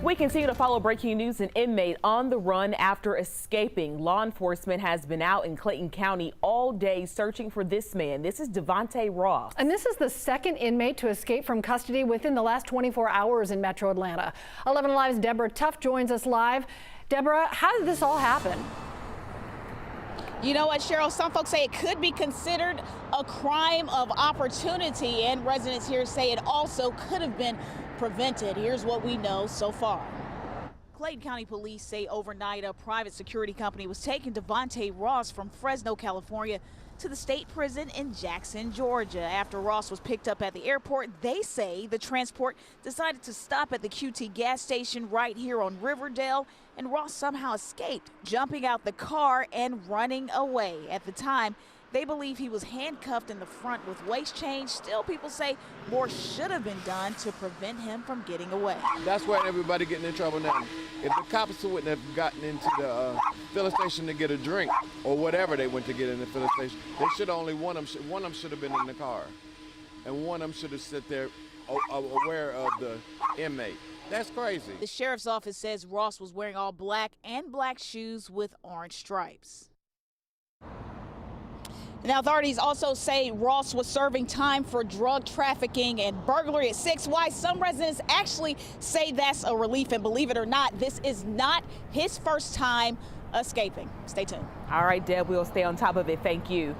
We continue to follow breaking news. An inmate on the run after escaping. Law enforcement has been out in Clayton County all day searching for this man. This is Devonte Ross. And this is the second inmate to escape from custody within the last 24 hours in Metro Atlanta. 11 Alive's Deborah Tuff joins us live. Deborah, how did this all happen? You know what, Cheryl? Some folks say it could be considered a crime of opportunity, and residents here say it also could have been prevented. Here's what we know so far. Clayton County police say overnight a private security company was taking Devonte Ross from Fresno, California to the state prison in Jackson, Georgia. After Ross was picked up at the airport, they say the transport decided to stop at the QT gas station right here on Riverdale, and Ross somehow escaped, jumping out the car and running away. At the time, they believe he was handcuffed in the front with waist chains. Still, people say more should have been done to prevent him from getting away. That's where everybody getting in trouble now. If the cops wouldn't have gotten into the filling station to get a drink or whatever they went to get in the filling station, they should have only one of them should have been in the car, and one of them should have sit there aware of the inmate. That's crazy. The sheriff's office says Ross was wearing all black and black shoes with orange stripes. Now, authorities also say Ross was serving time for drug trafficking and burglary at 6Y. Some residents actually say that's a relief, and believe it or not, this is not his first time escaping. Stay tuned. All right, Deb, we'll stay on top of it. Thank you.